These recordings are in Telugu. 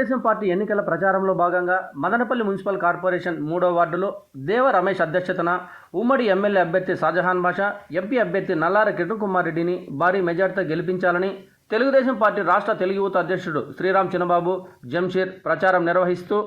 తెలుగుదేశం పార్టీ ఎన్నికల ప్రచారంలో భాగంగా మదనపల్లి మున్సిపల్ కార్పొరేషన్ 3వ వార్డులో దేవ రమేష్ అధ్యక్షతన ఉమ్మడి ఎమ్మెల్యే అభ్యర్థి షాజహాన్ బాషా, ఎంపీ అభ్యర్థి నల్లారి కిరణ్ కుమార్ రెడ్డిని భారీ మెజార్టీతో గెలిపించాలని తెలుగుదేశం పార్టీ రాష్ట్ర తెలుగు యువత అధ్యక్షుడు శ్రీరామ్ చిన్నబాబు జంషీర్ ప్రచారం నిర్వహిస్తూ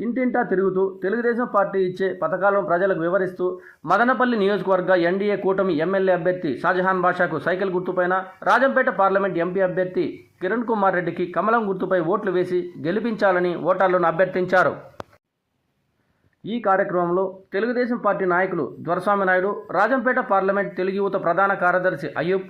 ఇంటింటా తిరుగుతూ తెలుగుదేశం పార్టీ ఇచ్చే పథకాలను ప్రజలకు వివరిస్తూ మదనపల్లి నియోజకవర్గ ఎన్డీఏ కూటమి ఎమ్మెల్యే అభ్యర్థి షాజహాన్ బాషాకు సైకిల్ గుర్తుపైన, రాజంపేట పార్లమెంట్ ఎంపీ అభ్యర్థి కిరణ్ కుమార్ రెడ్డికి కమలం గుర్తుపై ఓట్లు వేసి గెలిపించాలని ఓటర్లను అభ్యర్థించారు. ఈ కార్యక్రమంలో తెలుగుదేశం పార్టీ నాయకులు దొరస్వామి నాయుడు, రాజంపేట పార్లమెంట్ తెలుగు యువత ప్రధాన కార్యదర్శి అయ్యూబ్,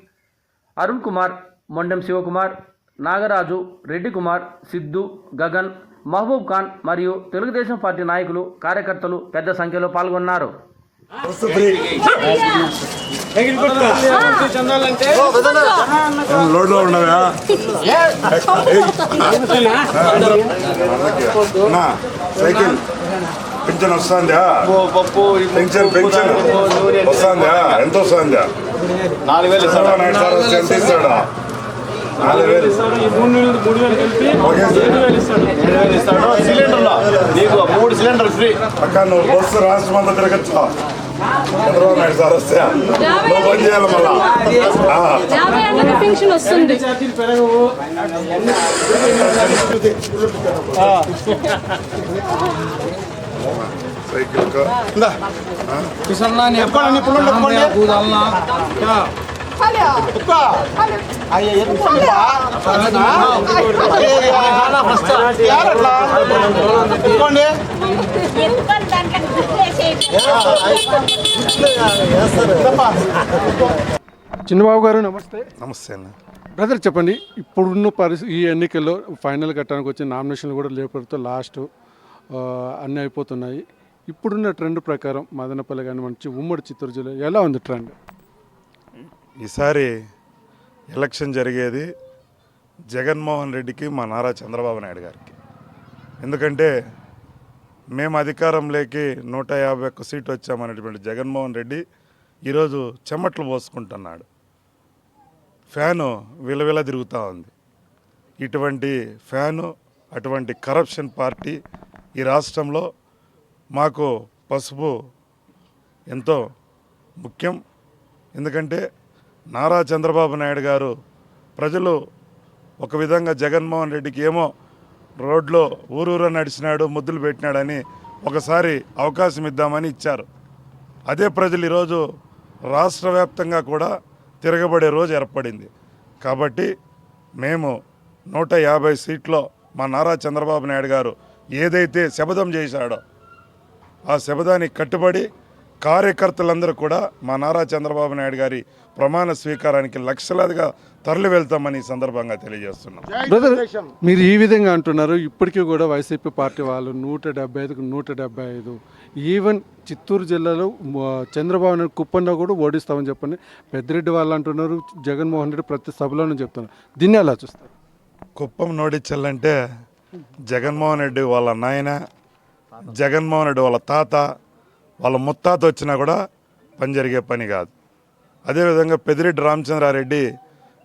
అరుణ్ కుమార్, మొండెం శివకుమార్, నాగరాజు, రెడ్డి కుమార్, సిద్ధు, గగన్, మహబూబ్ ఖాన్ మరియు తెలుగుదేశం పార్టీ నాయకులు, కార్యకర్తలు పెద్ద సంఖ్యలో పాల్గొన్నారు. పింఛన్ వస్తుందా? పెన్షన్ వస్తుందా? ఎంత వస్తుందా? 4,000 ఇస్తాడా? 4,000 సిలిండర్లో నీకు 3 సిలిండర్ ఫ్రీ. అక్క నువ్వు బస్సు రాష్ట్రం అంతా తిరగచ్చు. చంద్రబాబు నాయుడు సార్ వస్తే నువ్వు బంద్ చేయాలి. మళ్ళీ పెన్షన్ వస్తుంది. సైకిల్ చిన్నబాబు గారు నమస్తే. నమస్తే అన్న. బ్రదర్ చెప్పండి, ఇప్పుడున్న పరిస్థితి ఈ ఎన్నికల్లో ఫైనల్ కట్టడానికి వచ్చి నామినేషన్లు కూడా లేకపోతే లాస్ట్ అన్నీ అయిపోతున్నాయి. ఇప్పుడున్న ట్రెండ్ ప్రకారం మదనపల్లి కానీ మంచి ఉమ్మడి చిత్తూరు జిల్లా ఎలా ఉంది ట్రెండ్? ఈసారి ఎలక్షన్ జరిగేది జగన్మోహన్ రెడ్డికి, మా నారా చంద్రబాబు నాయుడు గారికి. ఎందుకంటే మేము అధికారంలోకి 151 సీట్లు వచ్చామనేటువంటి జగన్మోహన్ రెడ్డి ఈరోజు చెమట్లు పోసుకుంటున్నాడు. ఫ్యాను విలవిల తిరుగుతూ ఉంది. ఇటువంటి ఫ్యాను, అటువంటి కరప్షన్ పార్టీ ఈ రాష్ట్రంలో మాకు పసుపు ఎంతో ముఖ్యం. ఎందుకంటే నారా చంద్రబాబు నాయుడు గారు ప్రజలు ఒక విధంగా జగన్మోహన్ రెడ్డికి ఏమో రోడ్లో ఊరూర నడిచినాడు, ముద్దులు పెట్టినాడని ఒకసారి అవకాశం ఇద్దామని ఇచ్చారు. అదే ప్రజలు ఈరోజు రాష్ట్ర వ్యాప్తంగా కూడా తిరగబడే రోజు ఏర్పడింది. కాబట్టి మేము 150 సీట్లో మా నారా చంద్రబాబు నాయుడు గారు ఏదైతే శపథం చేశాడో ఆ శపథానికి కట్టుబడి కార్యకర్తలందరూ కూడా మా నారా చంద్రబాబు నాయుడు గారి ప్రమాణ స్వీకారానికి లక్షలాదిగా తరలి వెళ్తామని ఈ సందర్భంగా తెలియజేస్తున్నాం. బ్రదర్, మీరు ఈ విధంగా అంటున్నారు. ఇప్పటికీ కూడా వైసీపీ పార్టీ వాళ్ళు 175కు 175, ఈవెన్ చిత్తూరు జిల్లాలో చంద్రబాబు నాయుడు కుప్పంలో కూడా ఓడిస్తామని చెప్పని పెద్దిరెడ్డి వాళ్ళు అంటున్నారు. జగన్మోహన్ రెడ్డి ప్రతి సభలోనూ చెప్తున్నారు. దీన్ని ఎలా చూస్తారు? కుప్పం నోడించాలంటే జగన్మోహన్ రెడ్డి వాళ్ళ నాయన, జగన్మోహన్ రెడ్డి వాళ్ళ తాత, వాళ్ళ ముత్తాత వచ్చినా కూడా పని జరిగే పని కాదు. అదేవిధంగా పెద్దిరెడ్డి రామచంద్రారెడ్డి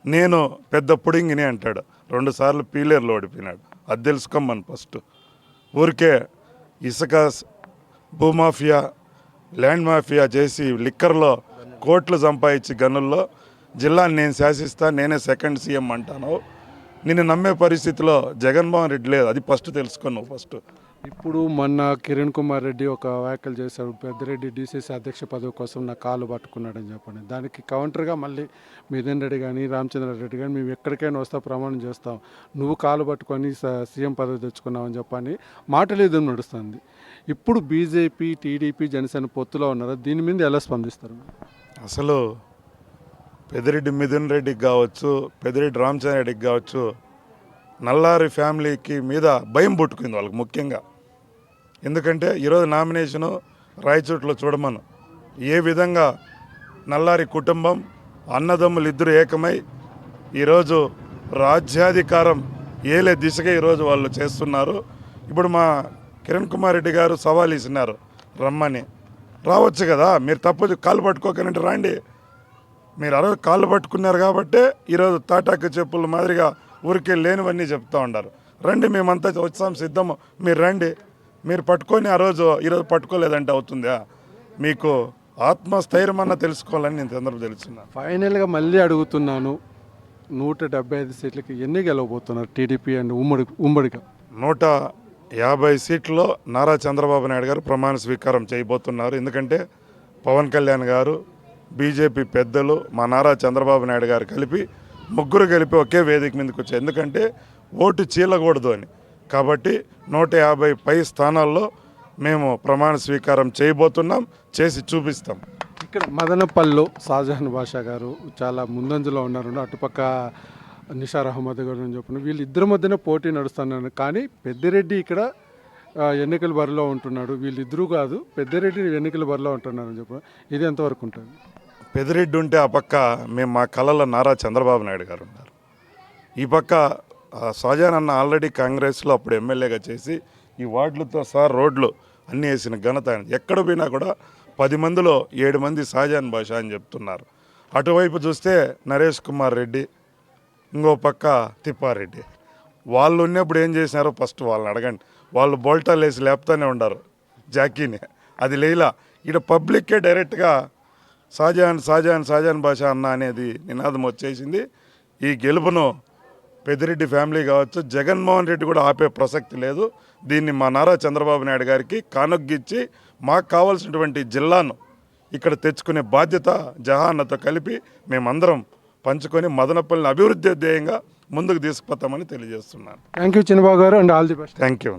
నేను పెద్ద పుడింగిని అంటాడు. 2 సార్లు పీలేరులో ఓడిపోయినాడు. అది తెలుసుకోమని ఫస్ట్. ఊరికే ఇసుక భూమాఫియా, ల్యాండ్ మాఫియా చేసి లిక్కర్లో కోట్లు సంపాదించి గనుల్లో జిల్లాని నేను శాసిస్తా, నేనే సెకండ్ సీఎం అంటాను. నిన్ను నమ్మే పరిస్థితిలో జగన్మోహన్ రెడ్డి లేదు. అది ఫస్ట్ తెలుసుకున్నావు. ఫస్ట్ ఇప్పుడు మొన్న కిరణ్ కుమార్ రెడ్డి ఒక వ్యాఖ్యలు చేశాడు. పెద్దిరెడ్డి డీసీసీ అధ్యక్ష పదవి కోసం నా కాలు పట్టుకున్నాడని చెప్పండి. దానికి కౌంటర్గా మళ్ళీ మిథున్ రెడ్డి కానీ రామచంద్రారెడ్డి కానీ మేము ఎక్కడికైనా వస్తా ప్రమాణం చేస్తాం, నువ్వు కాలు పట్టుకొని సీఎం పదవి తెచ్చుకున్నావని చెప్పని మాటలు ఎదురు నడుస్తుంది. ఇప్పుడు బీజేపీ, టీడీపీ, జనసేన పొత్తులో ఉన్నారు. దీని మీద ఎలా స్పందిస్తారు? అసలు పెద్దిరెడ్డి మిథున్ రెడ్డికి కావచ్చు, పెద్దిరెడ్డి రామచంద్రారెడ్డికి కావచ్చు, నల్లారి ఫ్యామిలీకి మీద భయం పుట్టుకుంది వాళ్ళకి ముఖ్యంగా. ఎందుకంటే ఈరోజు నామినేషను రాయచోట్లో చూడమను ఏ విధంగా నల్లారి కుటుంబం అన్నదమ్ములు ఇద్దరు ఏకమై ఈరోజు రాజ్యాధికారం ఏలే దిశగా ఈరోజు వాళ్ళు చేస్తున్నారు. ఇప్పుడు మా కిరణ్ కుమార్ రెడ్డి గారు సవాల్ ఇస్తున్నారు, రమ్మని. రావచ్చు కదా, మీరు తప్పు కాళ్ళు పట్టుకోకనంటే రండి. మీరు 60 కాళ్ళు పట్టుకున్నారు కాబట్టే ఈరోజు తాటాకు చెప్పుల మాదిరిగా ఊరికే లేనివన్నీ చెప్తూ ఉన్నారు. రండి, మేమంతా వచ్చాం, సిద్ధము, మీరు రండి. మీరు పట్టుకొని ఈరోజు పట్టుకోలేదంటే అవుతుందా? మీకు ఆత్మస్థైర్యం అన్న తెలుసుకోవాలని నేను సందర్భం తెలుసుకున్నాను. ఫైనల్గా మళ్ళీ అడుగుతున్నాను, 175 సీట్లకి ఎన్ని గెలవబోతున్నారు టీడీపీ అండ్ ఉమ్మడిగా? 150 సీట్లలో నారా చంద్రబాబు నాయుడు గారు ప్రమాణ స్వీకారం చేయబోతున్నారు. ఎందుకంటే పవన్ కళ్యాణ్ గారు, బీజేపీ పెద్దలు, మా నారా చంద్రబాబు నాయుడు గారు ముగ్గురు కలిపి ఒకే వేదిక మీదకి వచ్చారు. ఎందుకంటే ఓటు చీలకూడదు అని. కాబట్టి 150 పై స్థానాల్లో మేము ప్రమాణ స్వీకారం చేయబోతున్నాం, చేసి చూపిస్తాం. ఇక్కడ మదనపల్లిలో షాజహాన్ బాషా గారు చాలా ముందంజలో ఉన్నారు, అటుపక్క నిషార్ అహ్మద్ గారు అని చెప్పిన వీళ్ళిద్దరి మధ్యన పోటీ నడుస్తున్నాను. కానీ పెద్దిరెడ్డి ఇక్కడ ఎన్నికల బరిలో ఉంటున్నాడు, వీళ్ళిద్దరూ కాదు, పెద్దిరెడ్డి ఎన్నికల బరిలో ఉంటున్నారని చెప్పిన ఇది ఎంతవరకు ఉంటుంది? పెద్దిరెడ్డి ఉంటే ఆ పక్క మేము మా కళలో నారా చంద్రబాబు నాయుడు గారు ఉన్నారు. ఈ పక్క షాజహాన్ అన్న ఆల్రెడీ కాంగ్రెస్లో అప్పుడు ఎమ్మెల్యేగా చేసి ఈ వార్డులతో సహా రోడ్లు అన్నీ వేసిన ఘనత ఆయన. ఎక్కడ పోయినా కూడా 10 మందిలో 7 మంది షాజహాన్ బాషా అని చెప్తున్నారు. అటువైపు చూస్తే నరేష్ కుమార్ రెడ్డి, ఇంకో పక్క తిప్పారెడ్డి. వాళ్ళు ఉన్నప్పుడు ఏం చేసినారో ఫస్ట్ వాళ్ళని అడగండి. వాళ్ళు బోల్టాలు వేసి లేపుతానే ఉండారు జాకీని, అది లేలా. ఇక్కడ పబ్లిక్కే డైరెక్ట్గా షాజహాన్ బాషా అన్న అనేది నినాదం వచ్చేసింది. ఈ గెలుపును పెద్దిరెడ్డి ఫ్యామిలీ కావచ్చు, జగన్మోహన్ రెడ్డి కూడా ఆపే ప్రసక్తి లేదు. దీన్ని మా నారా చంద్రబాబు నాయుడు గారికి కానుగ్గిచ్చి మాకు కావాల్సినటువంటి జిల్లాను ఇక్కడ తెచ్చుకునే బాధ్యత జహాన్నతో కలిపి మేమందరం పంచుకొని మదనపల్లిని అభివృద్ధి ధ్యేయంగా ముందుకు తీసుకుపోతామని తెలియజేస్తున్నాను. థ్యాంక్ యూ చిన్నబాబు గారు and all the best. Thank you.